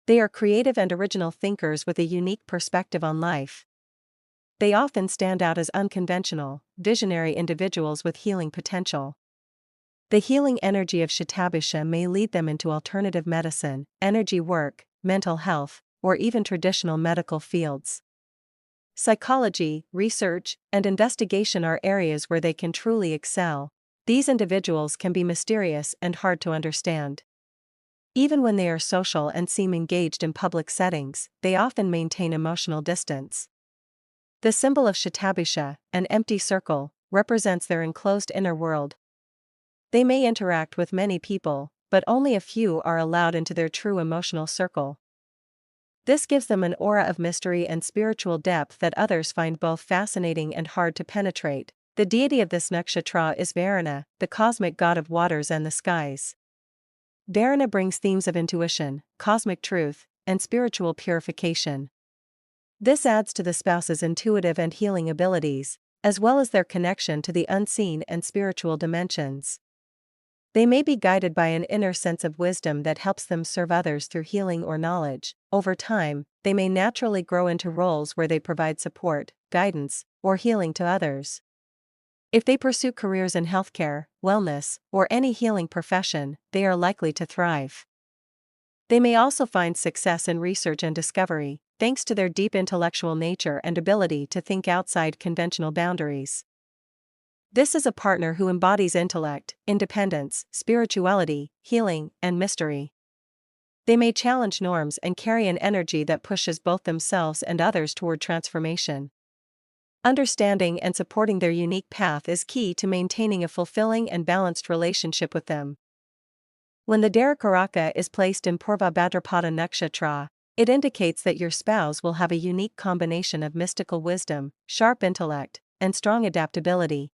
They are creative and original thinkers with a unique perspective on life. They often stand out as unconventional, visionary individuals with healing potential. The healing energy of Shatabisha may lead them into alternative medicine, energy work, mental health, or even traditional medical fields. Psychology, research, and investigation are areas where they can truly excel. These individuals can be mysterious and hard to understand. Even when they are social and seem engaged in public settings, they often maintain emotional distance. The symbol of Shatabisha, an empty circle, represents their enclosed inner world. They may interact with many people, but only a few are allowed into their true emotional circle. This gives them an aura of mystery and spiritual depth that others find both fascinating and hard to penetrate. The deity of this nakshatra is Varuna, the cosmic god of waters and the skies. Varuna brings themes of intuition, cosmic truth, and spiritual purification. This adds to the spouse's intuitive and healing abilities, as well as their connection to the unseen and spiritual dimensions. They may be guided by an inner sense of wisdom that helps them serve others through healing or knowledge. Over time, they may naturally grow into roles where they provide support, guidance, or healing to others. If they pursue careers in healthcare, wellness, or any healing profession, they are likely to thrive. They may also find success in research and discovery, thanks to their deep intellectual nature and ability to think outside conventional boundaries. This is a partner who embodies intellect, independence, spirituality, healing, and mystery. They may challenge norms and carry an energy that pushes both themselves and others toward transformation. Understanding and supporting their unique path is key to maintaining a fulfilling and balanced relationship with them. When the Darakaraka is placed in Purva Bhadrapada Nakshatra, it indicates that your spouse will have a unique combination of mystical wisdom, sharp intellect, and strong adaptability.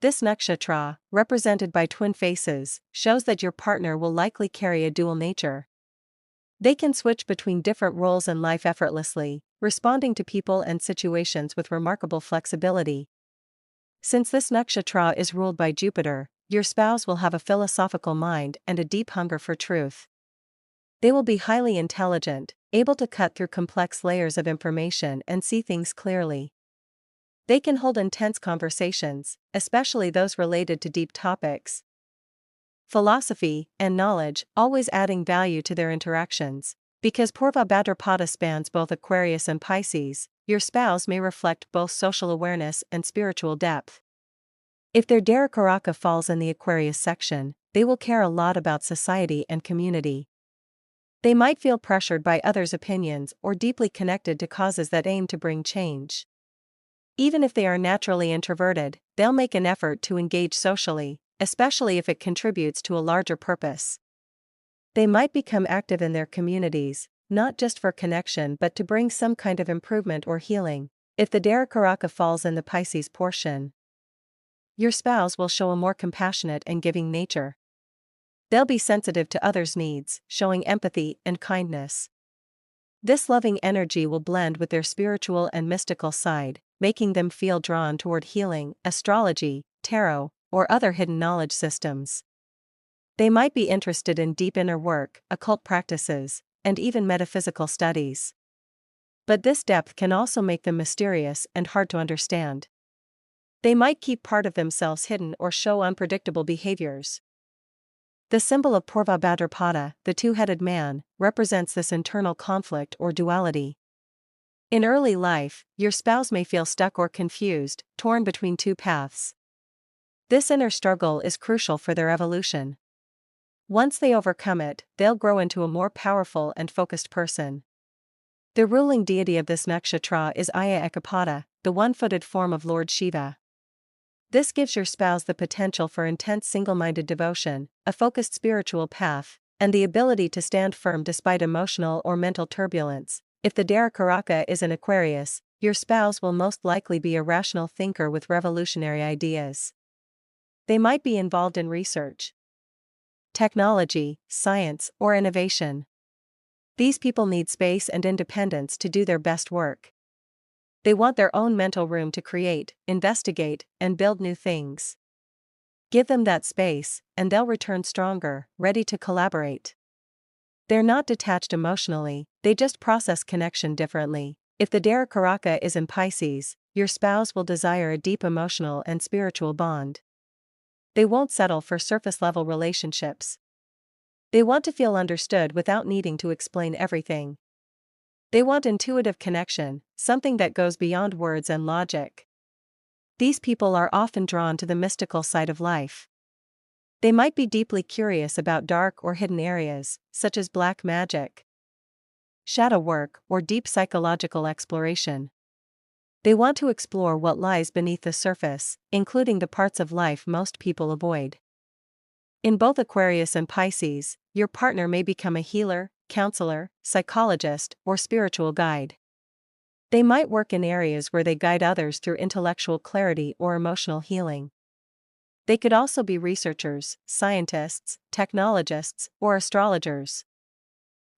This nakshatra, represented by twin faces, shows that your partner will likely carry a dual nature. They can switch between different roles in life effortlessly, responding to people and situations with remarkable flexibility. Since this nakshatra is ruled by Jupiter, your spouse will have a philosophical mind and a deep hunger for truth. They will be highly intelligent, able to cut through complex layers of information and see things clearly. They can hold intense conversations, especially those related to deep topics, philosophy, and knowledge, always adding value to their interactions. Because Purva Bhadrapada spans both Aquarius and Pisces, your spouse may reflect both social awareness and spiritual depth. If their Darakaraka falls in the Aquarius section, they will care a lot about society and community. They might feel pressured by others' opinions or deeply connected to causes that aim to bring change. Even if they are naturally introverted, they'll make an effort to engage socially, especially if it contributes to a larger purpose. They might become active in their communities, not just for connection but to bring some kind of improvement or healing. If the Darakaraka falls in the Pisces portion, your spouse will show a more compassionate and giving nature. They'll be sensitive to others' needs, showing empathy and kindness. This loving energy will blend with their spiritual and mystical side, making them feel drawn toward healing, astrology, tarot, or other hidden knowledge systems. They might be interested in deep inner work, occult practices, and even metaphysical studies. But this depth can also make them mysterious and hard to understand. They might keep part of themselves hidden or show unpredictable behaviors. The symbol of Purva Bhadrapada, the two-headed man, represents this internal conflict or duality. In early life, your spouse may feel stuck or confused, torn between two paths. This inner struggle is crucial for their evolution. Once they overcome it, they'll grow into a more powerful and focused person. The ruling deity of this nakshatra is Aya Ekapada, the one-footed form of Lord Shiva. This gives your spouse the potential for intense single-minded devotion, a focused spiritual path, and the ability to stand firm despite emotional or mental turbulence. If the Darakaraka is in Aquarius, your spouse will most likely be a rational thinker with revolutionary ideas. They might be involved in research, technology, science, or innovation. These people need space and independence to do their best work. They want their own mental room to create, investigate, and build new things. Give them that space, and they'll return stronger, ready to collaborate. They're not detached emotionally, they just process connection differently. If the Darakaraka is in Pisces, your spouse will desire a deep emotional and spiritual bond. They won't settle for surface-level relationships. They want to feel understood without needing to explain everything. They want intuitive connection, something that goes beyond words and logic. These people are often drawn to the mystical side of life. They might be deeply curious about dark or hidden areas, such as black magic, shadow work, or deep psychological exploration. They want to explore what lies beneath the surface, including the parts of life most people avoid. In both Aquarius and Pisces, your partner may become a healer, counselor, psychologist, or spiritual guide. They might work in areas where they guide others through intellectual clarity or emotional healing. They could also be researchers, scientists, technologists, or astrologers.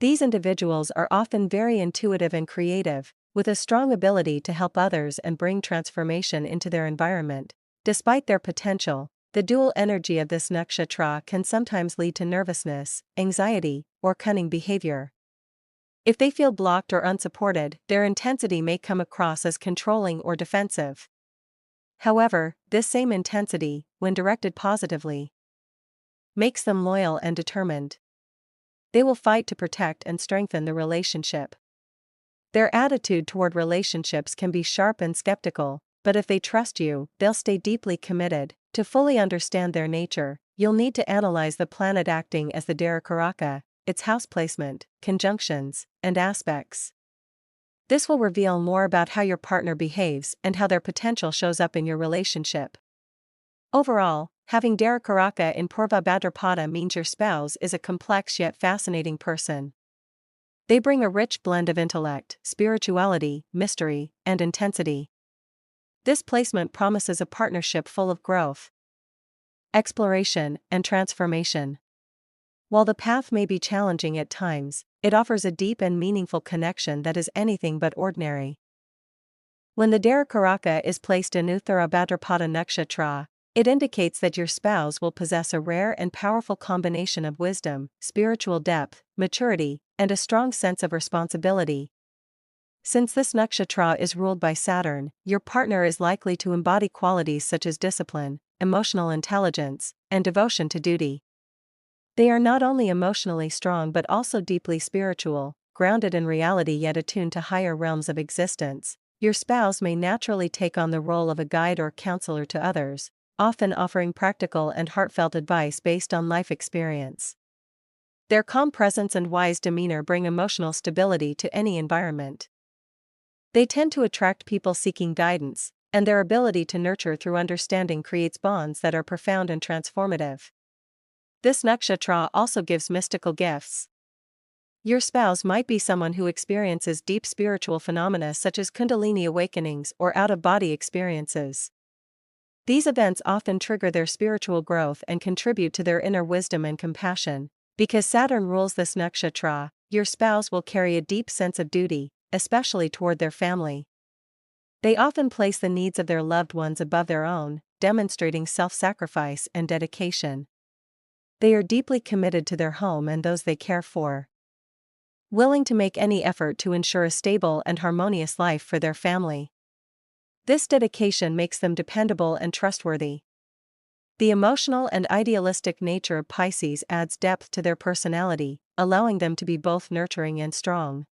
These individuals are often very intuitive and creative, with a strong ability to help others and bring transformation into their environment. Despite their potential, the dual energy of this nakshatra can sometimes lead to nervousness, anxiety, or cunning behavior. If they feel blocked or unsupported, their intensity may come across as controlling or defensive. However, this same intensity, when directed positively, makes them loyal and determined. They will fight to protect and strengthen the relationship. Their attitude toward relationships can be sharp and skeptical, but if they trust you, they'll stay deeply committed. To fully understand their nature, you'll need to analyze the planet acting as the Darakaraka, its house placement, conjunctions, and aspects. This will reveal more about how your partner behaves and how their potential shows up in your relationship. Overall, having Darakaraka in Purva Bhadrapada means your spouse is a complex yet fascinating person. They bring a rich blend of intellect, spirituality, mystery, and intensity. This placement promises a partnership full of growth, exploration, and transformation. While the path may be challenging at times, it offers a deep and meaningful connection that is anything but ordinary. When the Darakaraka is placed in Uttara Bhadrapada Nakshatra, it indicates that your spouse will possess a rare and powerful combination of wisdom, spiritual depth, maturity, and a strong sense of responsibility. Since this nakshatra is ruled by Saturn, your partner is likely to embody qualities such as discipline, emotional intelligence, and devotion to duty. They are not only emotionally strong but also deeply spiritual, grounded in reality yet attuned to higher realms of existence. Your spouse may naturally take on the role of a guide or counselor to others, often offering practical and heartfelt advice based on life experience. Their calm presence and wise demeanor bring emotional stability to any environment. They tend to attract people seeking guidance, and their ability to nurture through understanding creates bonds that are profound and transformative. This nakshatra also gives mystical gifts. Your spouse might be someone who experiences deep spiritual phenomena such as Kundalini awakenings or out-of-body experiences. These events often trigger their spiritual growth and contribute to their inner wisdom and compassion. Because Saturn rules this nakshatra, your spouse will carry a deep sense of duty, especially toward their family. They often place the needs of their loved ones above their own, demonstrating self-sacrifice and dedication. They are deeply committed to their home and those they care for, willing to make any effort to ensure a stable and harmonious life for their family. This dedication makes them dependable and trustworthy. The emotional and idealistic nature of Pisces adds depth to their personality, allowing them to be both nurturing and strong.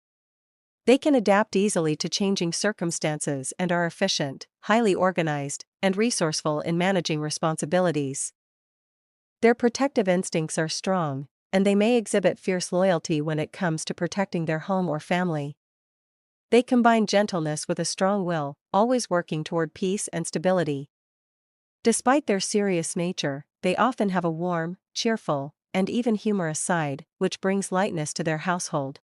They can adapt easily to changing circumstances and are efficient, highly organized, and resourceful in managing responsibilities. Their protective instincts are strong, and they may exhibit fierce loyalty when it comes to protecting their home or family. They combine gentleness with a strong will, always working toward peace and stability. Despite their serious nature, they often have a warm, cheerful, and even humorous side, which brings lightness to their household.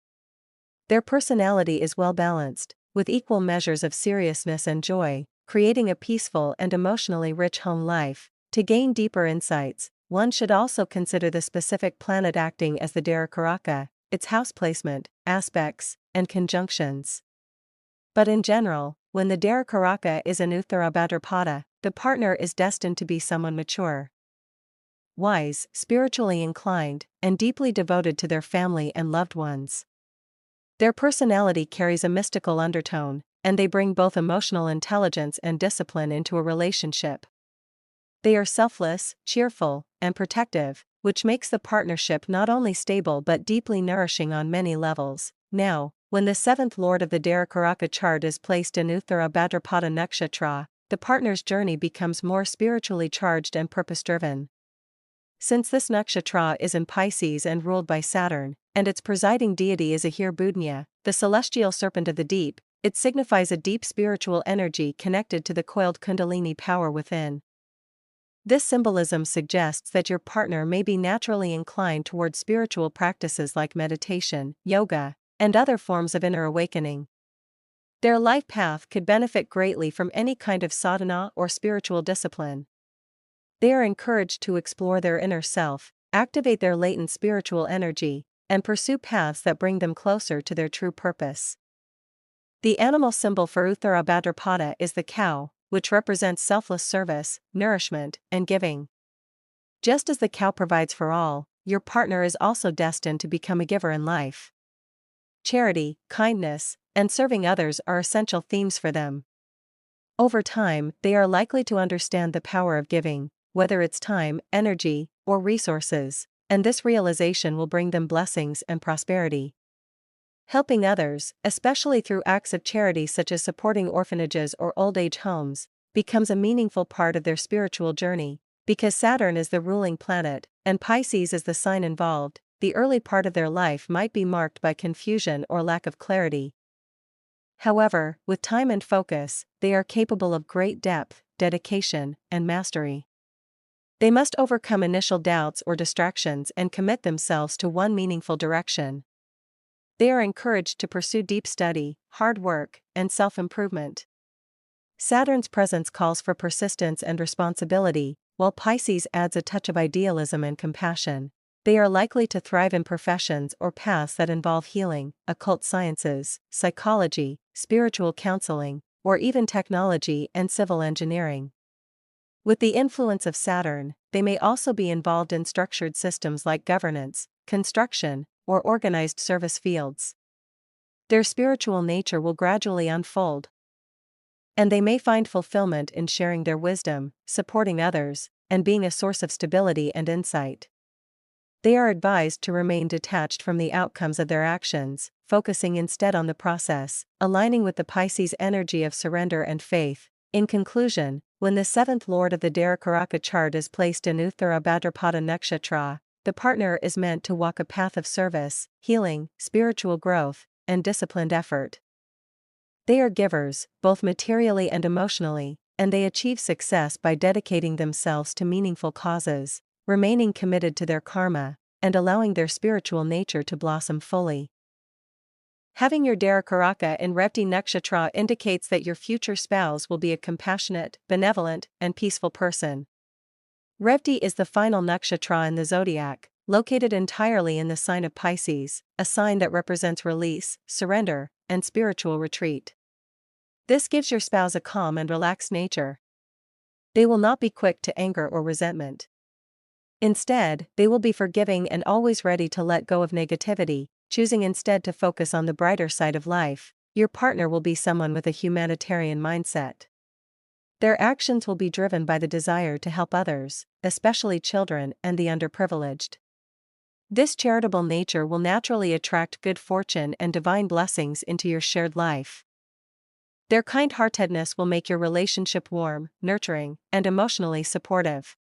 Their personality is well balanced, with equal measures of seriousness and joy, creating a peaceful and emotionally rich home life. To gain deeper insights, one should also consider the specific planet acting as the Darakaraka, its house placement, aspects, and conjunctions. But in general, when the Darakaraka is in Uttara Bhadrapada, the partner is destined to be someone mature, wise, spiritually inclined, and deeply devoted to their family and loved ones. Their personality carries a mystical undertone, and they bring both emotional intelligence and discipline into a relationship. They are selfless, cheerful, and protective, which makes the partnership not only stable but deeply nourishing on many levels. Now, when the seventh lord of the Darakaraka chart is placed in Uttara Bhadrapada Nakshatra, the partner's journey becomes more spiritually charged and purpose-driven. Since this nakshatra is in Pisces and ruled by Saturn, and its presiding deity is Ahir Budnya, the celestial serpent of the deep, it signifies a deep spiritual energy connected to the coiled kundalini power within. This symbolism suggests that your partner may be naturally inclined toward spiritual practices like meditation, yoga, and other forms of inner awakening. Their life path could benefit greatly from any kind of sadhana or spiritual discipline. They are encouraged to explore their inner self, activate their latent spiritual energy, and pursue paths that bring them closer to their true purpose. The animal symbol for Uttara Bhadrapada is the cow, which represents selfless service, nourishment, and giving. Just as the cow provides for all, your partner is also destined to become a giver in life. Charity, kindness, and serving others are essential themes for them. Over time, they are likely to understand the power of giving, whether it's time, energy, or resources, and this realization will bring them blessings and prosperity. Helping others, especially through acts of charity such as supporting orphanages or old age homes, becomes a meaningful part of their spiritual journey. Because Saturn is the ruling planet, and Pisces is the sign involved, the early part of their life might be marked by confusion or lack of clarity. However, with time and focus, they are capable of great depth, dedication, and mastery. They must overcome initial doubts or distractions and commit themselves to one meaningful direction. They are encouraged to pursue deep study, hard work, and self-improvement. Saturn's presence calls for persistence and responsibility, while Pisces adds a touch of idealism and compassion. They are likely to thrive in professions or paths that involve healing, occult sciences, psychology, spiritual counseling, or even technology and civil engineering. With the influence of Saturn, they may also be involved in structured systems like governance, construction, or organized service fields. Their spiritual nature will gradually unfold, and they may find fulfillment in sharing their wisdom, supporting others, and being a source of stability and insight. They are advised to remain detached from the outcomes of their actions, focusing instead on the process, aligning with the Pisces energy of surrender and faith. In conclusion, when the seventh lord of the Darakaraka chart is placed in Uttara Bhadrapada Nakshatra, the partner is meant to walk a path of service, healing, spiritual growth, and disciplined effort. They are givers, both materially and emotionally, and they achieve success by dedicating themselves to meaningful causes, remaining committed to their karma, and allowing their spiritual nature to blossom fully. Having your Darakaraka in Revati Nakshatra indicates that your future spouse will be a compassionate, benevolent, and peaceful person. Revati is the final nakshatra in the zodiac, located entirely in the sign of Pisces, a sign that represents release, surrender, and spiritual retreat. This gives your spouse a calm and relaxed nature. They will not be quick to anger or resentment. Instead, they will be forgiving and always ready to let go of negativity, choosing instead to focus on the brighter side of life. Your partner will be someone with a humanitarian mindset. Their actions will be driven by the desire to help others, especially children and the underprivileged. This charitable nature will naturally attract good fortune and divine blessings into your shared life. Their kind-heartedness will make your relationship warm, nurturing, and emotionally supportive.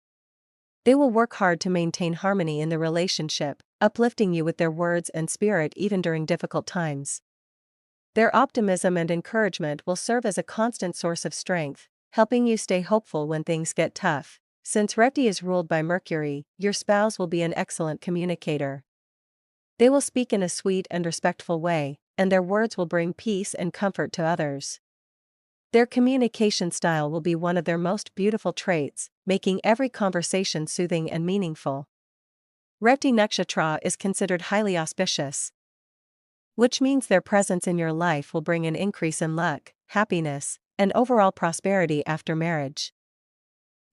They will work hard to maintain harmony in the relationship, uplifting you with their words and spirit even during difficult times. Their optimism and encouragement will serve as a constant source of strength, helping you stay hopeful when things get tough. Since Revati is ruled by Mercury, your spouse will be an excellent communicator. They will speak in a sweet and respectful way, and their words will bring peace and comfort to others. Their communication style will be one of their most beautiful traits, making every conversation soothing and meaningful. Revati Nakshatra is considered highly auspicious, which means their presence in your life will bring an increase in luck, happiness, and overall prosperity after marriage.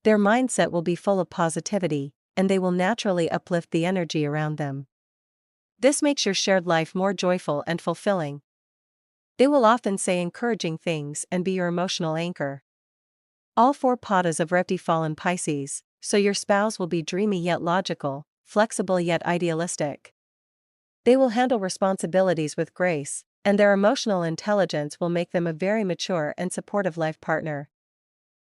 Their mindset will be full of positivity, and they will naturally uplift the energy around them. This makes your shared life more joyful and fulfilling. They will often say encouraging things and be your emotional anchor. All four padas of Revati fall in Pisces, so your spouse will be dreamy yet logical, flexible yet idealistic. They will handle responsibilities with grace, and their emotional intelligence will make them a very mature and supportive life partner.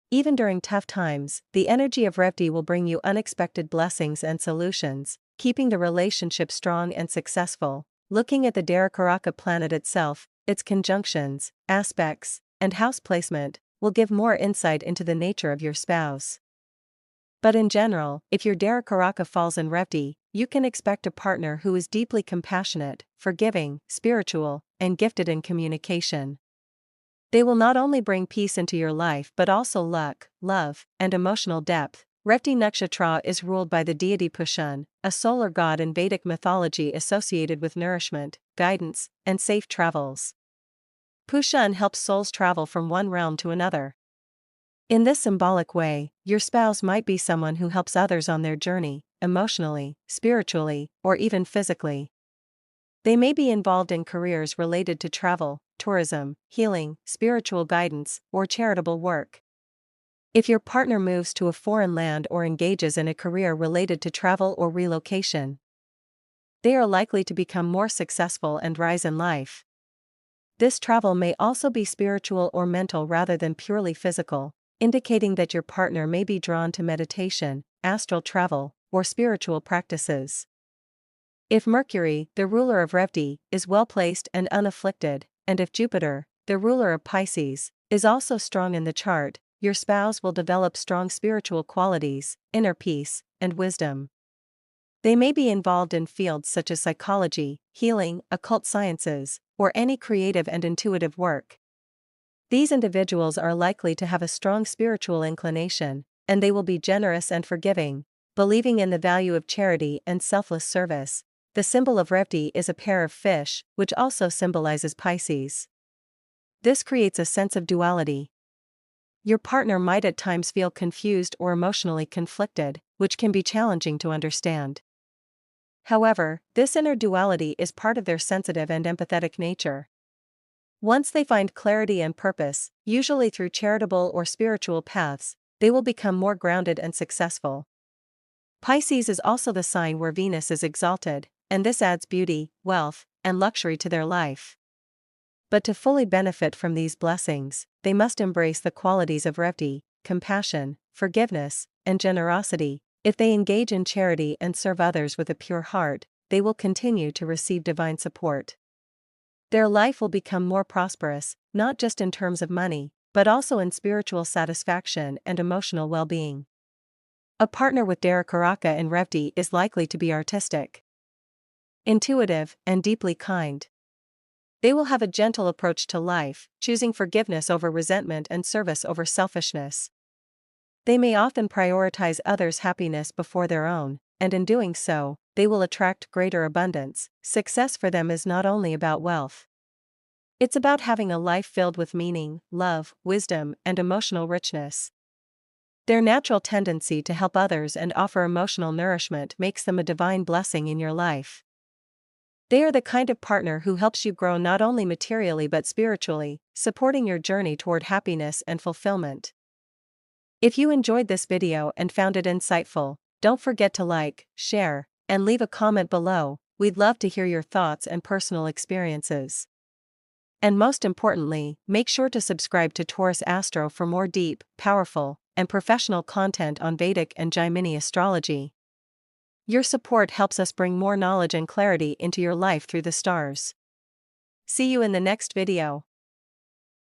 Even during tough times, the energy of Revati will bring you unexpected blessings and solutions, keeping the relationship strong and successful. Looking at the Darakaraka planet itself, its conjunctions, aspects, and house placement will give more insight into the nature of your spouse. But in general, if your Darakaraka falls in Revati, you can expect a partner who is deeply compassionate, forgiving, spiritual, and gifted in communication. They will not only bring peace into your life but also luck, love, and emotional depth. Revati Nakshatra is ruled by the deity Pushan, a solar god in Vedic mythology associated with nourishment, guidance, and safe travels. Pushan helps souls travel from one realm to another. In this symbolic way, your spouse might be someone who helps others on their journey, emotionally, spiritually, or even physically. They may be involved in careers related to travel, tourism, healing, spiritual guidance, or charitable work. If your partner moves to a foreign land or engages in a career related to travel or relocation, they are likely to become more successful and rise in life. This travel may also be spiritual or mental rather than purely physical, indicating that your partner may be drawn to meditation, astral travel, or spiritual practices. If Mercury, the ruler of Revati, is well placed and unafflicted, and if Jupiter, the ruler of Pisces, is also strong in the chart, your spouse will develop strong spiritual qualities, inner peace, and wisdom. They may be involved in fields such as psychology, healing, occult sciences, or any creative and intuitive work. These individuals are likely to have a strong spiritual inclination, and they will be generous and forgiving, believing in the value of charity and selfless service. The symbol of Revati is a pair of fish, which also symbolizes Pisces. This creates a sense of duality. Your partner might at times feel confused or emotionally conflicted, which can be challenging to understand. However, this inner duality is part of their sensitive and empathetic nature. Once they find clarity and purpose, usually through charitable or spiritual paths, they will become more grounded and successful. Pisces is also the sign where Venus is exalted, and this adds beauty, wealth, and luxury to their life. But to fully benefit from these blessings, they must embrace the qualities of Revati, compassion, forgiveness, and generosity. If they engage in charity and serve others with a pure heart, they will continue to receive divine support. Their life will become more prosperous, not just in terms of money, but also in spiritual satisfaction and emotional well-being. A partner with Darakaraka in Revati is likely to be artistic, intuitive, and deeply kind. They will have a gentle approach to life, choosing forgiveness over resentment and service over selfishness. They may often prioritize others' happiness before their own, and in doing so, they will attract greater abundance. Success for them is not only about wealth. It's about having a life filled with meaning, love, wisdom, and emotional richness. Their natural tendency to help others and offer emotional nourishment makes them a divine blessing in your life. They are the kind of partner who helps you grow not only materially but spiritually, supporting your journey toward happiness and fulfillment. If you enjoyed this video and found it insightful, don't forget to like, share, and leave a comment below. We'd love to hear your thoughts and personal experiences. And most importantly, make sure to subscribe to Taurus Astro for more deep, powerful, and professional content on Vedic and Jaimini astrology. Your support helps us bring more knowledge and clarity into your life through the stars. See you in the next video.